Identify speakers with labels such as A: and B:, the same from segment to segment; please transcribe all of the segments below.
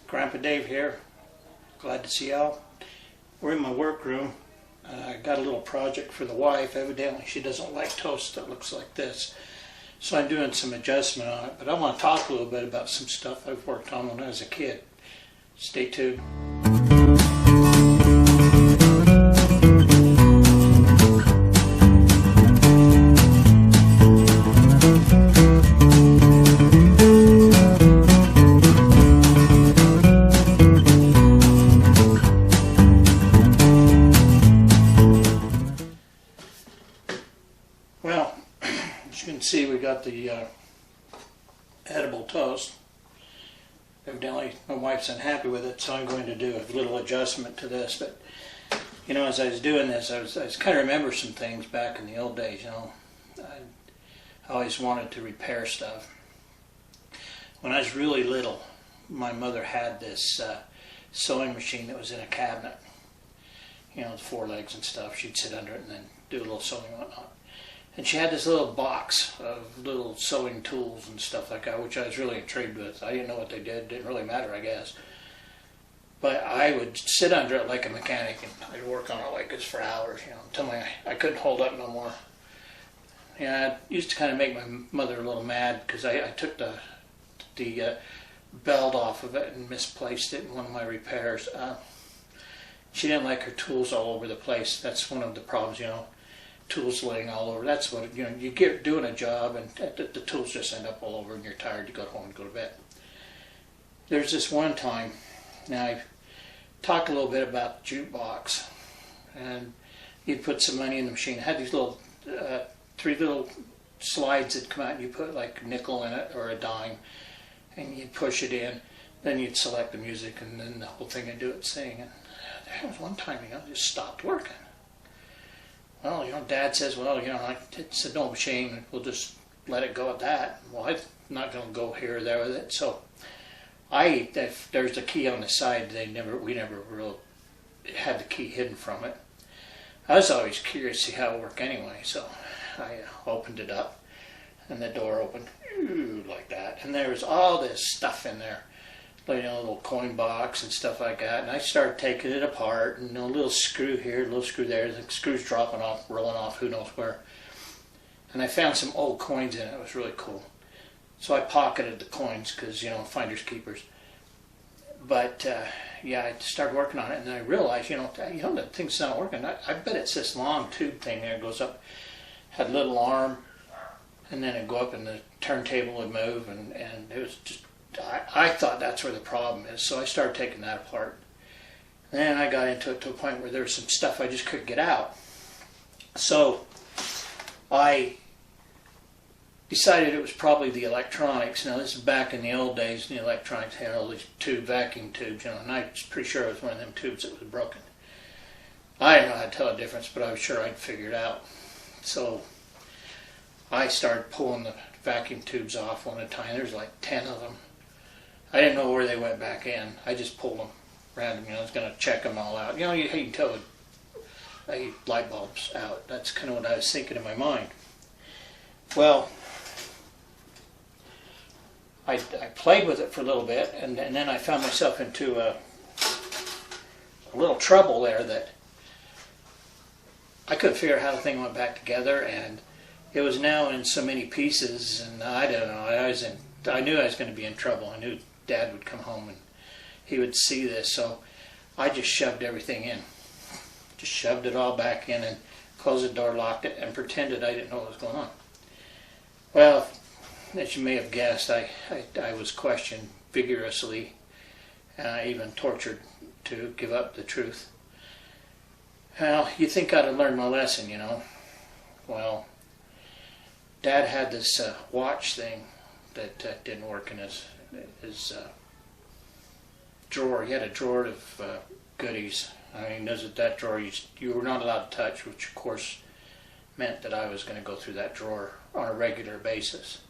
A: Grandpa Dave here. Glad to see y'all. We're in my workroom. I got a little project for the wife. Evidently she doesn't like toast that looks like this. So I'm doing some adjustment on it. But I want to talk a little bit about some stuff I've worked on when I was a kid. Stay tuned. Well, as you can see, we got the edible toast. Evidently, my wife's unhappy with it, so I'm going to do a little adjustment to this. But, you know, as I was doing this, I was kind of remember some things back in the old days, you know. I always wanted to repair stuff. When I was really little, my mother had this sewing machine that was in a cabinet. You know, with 4 legs and stuff. She'd sit under it and then do a little sewing and whatnot. And she had this little box of little sewing tools and stuff like that, which I was really intrigued with. I didn't know what they did. It didn't really matter, I guess. But I would sit under it like a mechanic, and I'd work on it like this for hours, you know, until I couldn't hold up no more. Yeah, it used to kind of make my mother a little mad because I took the belt off of it and misplaced it in one of my repairs. She didn't like her tools all over the place. That's one of the problems, you know. Tools laying all over. That's what, you know, you get doing a job and the tools just end up all over and you're tired, you go home and go to bed. There's this one time, now I've talked a little bit about the jukebox, and you'd put some money in the machine. It had these little 3 little slides that come out and you put like a nickel in it or a dime and you'd push it in, then you'd select the music and then the whole thing would do its thing. And there was one time, you know, it just stopped working. Well, you know, Dad says, well, you know, it's an old machine, we'll just let it go at that. Well, I'm not going to go here or there with it. So if there's a key on the side, we never really had the key hidden from it. I was always curious to see how it worked anyway, so I opened it up, and the door opened like that, and there was all this stuff in there. You know, a little coin box and stuff like that, and I started taking it apart, and a little screw here, a little screw there, the screws dropping off, rolling off, who knows where. And I found some old coins in it. It was really cool. So I pocketed the coins because, you know, finders keepers. But yeah, I started working on it, and I realized, you know, that thing's not working. I bet it's this long tube thing there. It goes up, had a little arm, and then it'd go up, and the turntable would move, and it was just. I thought that's where the problem is, so I started taking that apart. And then I got into it to a point where there was some stuff I just couldn't get out. So I decided it was probably the electronics. Now this is back in the old days, the electronics had all these vacuum tubes, you know, and I was pretty sure it was one of them tubes that was broken. I didn't know how to tell the difference, but I was sure I'd figure it out. So I started pulling the vacuum tubes off one at a time. There's like 10 of them. I didn't know where they went back in. I just pulled them random. You know, I was going to check them all out. You know, you can tell the light bulbs out. That's kind of what I was thinking in my mind. Well, I played with it for a little bit, and then I found myself into a little trouble there that I couldn't figure out how the thing went back together, and it was now in so many pieces, and I don't know. I knew I was going to be in trouble. I knew Dad would come home and he would see this, so I just shoved everything in. Just shoved it all back in and closed the door, locked it, and pretended I didn't know what was going on. Well, as you may have guessed, I was questioned vigorously, and even tortured to give up the truth. Well, you think I'd have learned my lesson, you know. Well, Dad had this watch thing that didn't work in his drawer. He had a drawer of goodies. I mean, that drawer you were not allowed to touch, which of course meant that I was going to go through that drawer on a regular basis.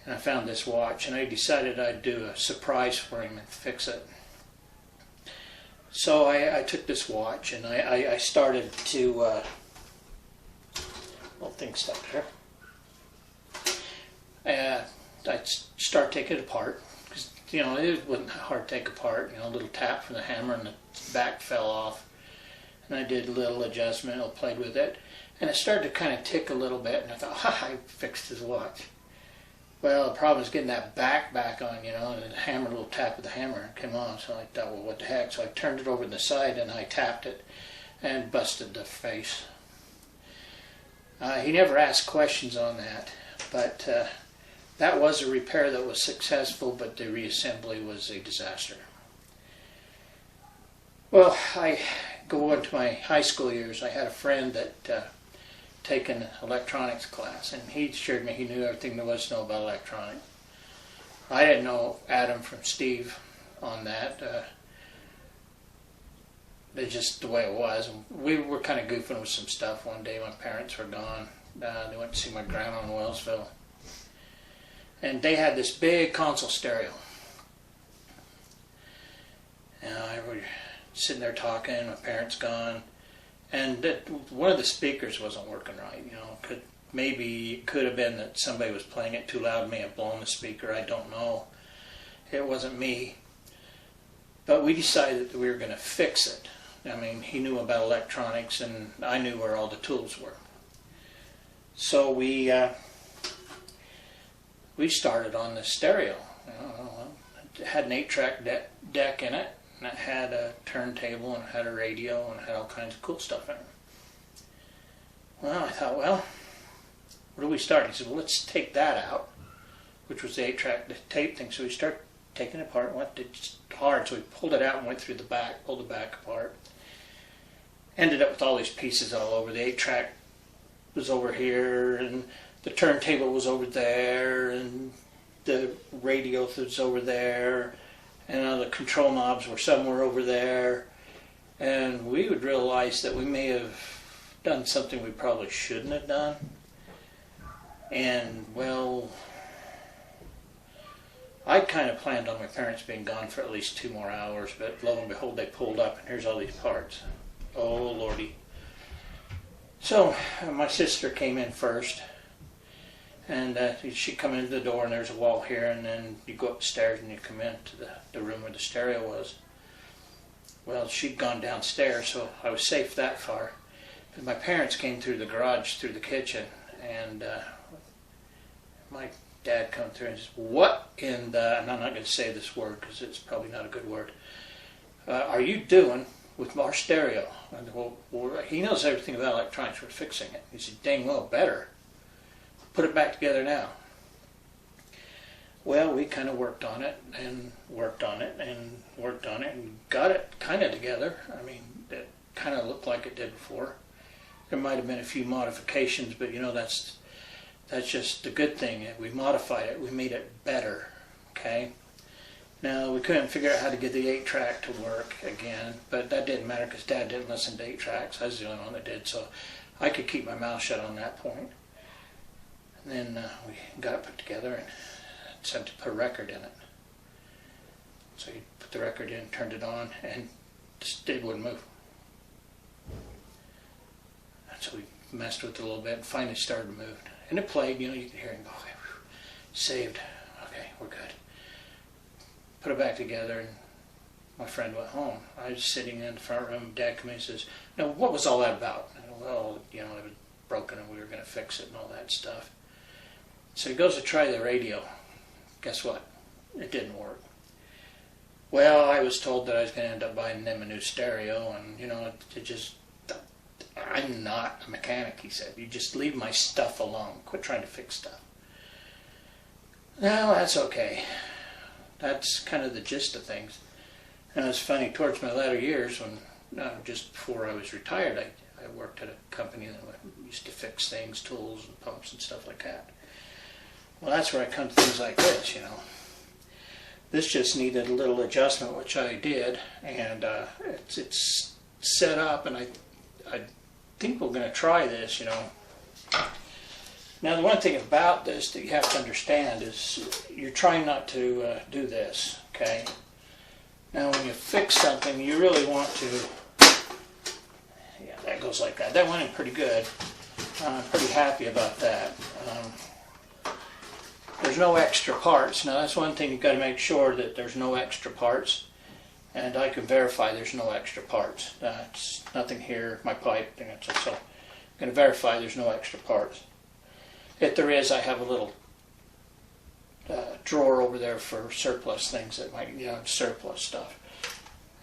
A: And I found this watch, and I decided I'd do a surprise for him and fix it. So I took this watch, and I started to little thing stuck there. I'd start taking it apart, because it wasn't hard to take apart. A little tap from the hammer and the back fell off. And I did a little adjustment, I played with it. And it started to kind of tick a little bit, and I thought, I fixed his watch. Well, the problem is getting that back on, and the hammer, a little tap of the hammer came on. So I thought, well, what the heck? So I turned it over to the side and I tapped it and busted the face. He never asked questions on that, but that was a repair that was successful, but the reassembly was a disaster. Well, I go into my high school years. I had a friend that taken electronics class, and he assured me he knew everything there was to know about electronics. I didn't know Adam from Steve on that. It's just the way it was. We were kind of goofing with some stuff one day. My parents were gone. They went to see my grandma in Wellsville. And they had this big console stereo. And I was sitting there talking, my parents gone. And one of the speakers wasn't working right, Maybe it could have been that somebody was playing it too loud, may have blown the speaker, I don't know. It wasn't me. But we decided that we were going to fix it. I mean, he knew about electronics, and I knew where all the tools were. So we started on the stereo. It had an 8-track deck in it. And it had a turntable, and it had a radio, and it had all kinds of cool stuff in it. Well, I thought, well, where do we start? He said, well, let's take that out, which was the 8-track tape thing. So we started taking it apart, and it's hard, so we pulled it out and went through the back, pulled the back apart. Ended up with all these pieces all over. The 8-track was over here, and the turntable was over there, and the radio was over there. And the control knobs were somewhere over there, and we would realize that we may have done something we probably shouldn't have done. And well, I kind of planned on my parents being gone for at least 2 more hours, but lo and behold, they pulled up, and here's all these parts. Oh Lordy. So my sister came in first. And she'd come into the door, and there's a wall here, and then you go up the stairs and you come into the room where the stereo was. Well, she'd gone downstairs, so I was safe that far. But my parents came through the garage, through the kitchen, and my dad come through and says, what in the, and I'm not going to say this word because it's probably not a good word, are you doing with our stereo? And well, he knows everything about electronics, we're fixing it. He said, dang well, better. Put it back together now. Well, we kind of worked on it and worked on it and worked on it and got it kind of together. I mean, it kind of looked like it did before. There might have been a few modifications, but that's just the good thing. We modified it. We made it better. Okay. Now we couldn't figure out how to get the 8-track to work again, but that didn't matter because Dad didn't listen to 8-tracks. I was the only one that did, so I could keep my mouth shut on that point. And then we got it put together and sent to put a record in it. So you put the record in, turned it on, and it wouldn't move. And so we messed with it a little bit and finally started to move. And it played, you could hear it go, okay, saved, okay, we're good. Put it back together, and my friend went home. I was sitting in the front room. Dad came in and says, "Now, what was all that about?" And I go, well, it was broken and we were going to fix it and all that stuff. So he goes to try the radio. Guess what? It didn't work. Well, I was told that I was going to end up buying them a new stereo, and it just, I'm not a mechanic, he said. You just leave my stuff alone. Quit trying to fix stuff. No, that's okay. That's kind of the gist of things. And it's funny, towards my latter years, when just before I was retired, I worked at a company that used to fix things, tools and pumps and stuff like that. Well, that's where I come to things like this, This just needed a little adjustment, which I did, and it's set up, and I think we're going to try this, Now, the one thing about this that you have to understand is you're trying not to do this, okay? Now, when you fix something, you really want to, yeah, that goes like that. That went in pretty good. I'm pretty happy about that. there's no extra parts. Now that's one thing you've got to make sure, that there's no extra parts. And I can verify there's no extra parts. It's nothing here, my pipe, so I'm going to verify there's no extra parts. If there is, I have a little drawer over there for surplus things that might, surplus stuff.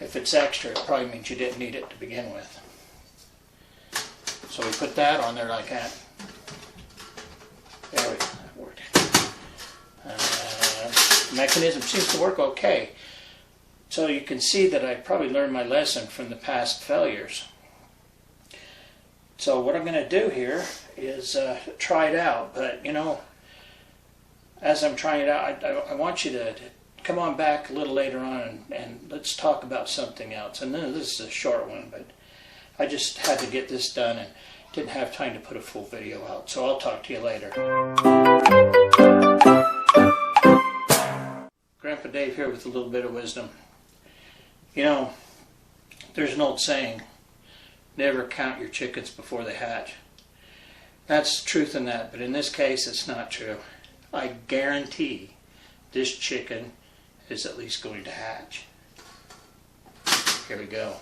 A: If it's extra, it probably means you didn't need it to begin with. So we put that on there like that. There we go, that worked. The mechanism seems to work okay. So you can see that I probably learned my lesson from the past failures. So what I'm going to do here is try it out. But as I'm trying it out, I want you to come on back a little later on and let's talk about something else. And then this is a short one, but I just had to get this done and didn't have time to put a full video out. So I'll talk to you later. Grandpa Dave here with a little bit of wisdom. There's an old saying, never count your chickens before they hatch. That's truth in that, but in this case it's not true. I guarantee this chicken is at least going to hatch. Here we go.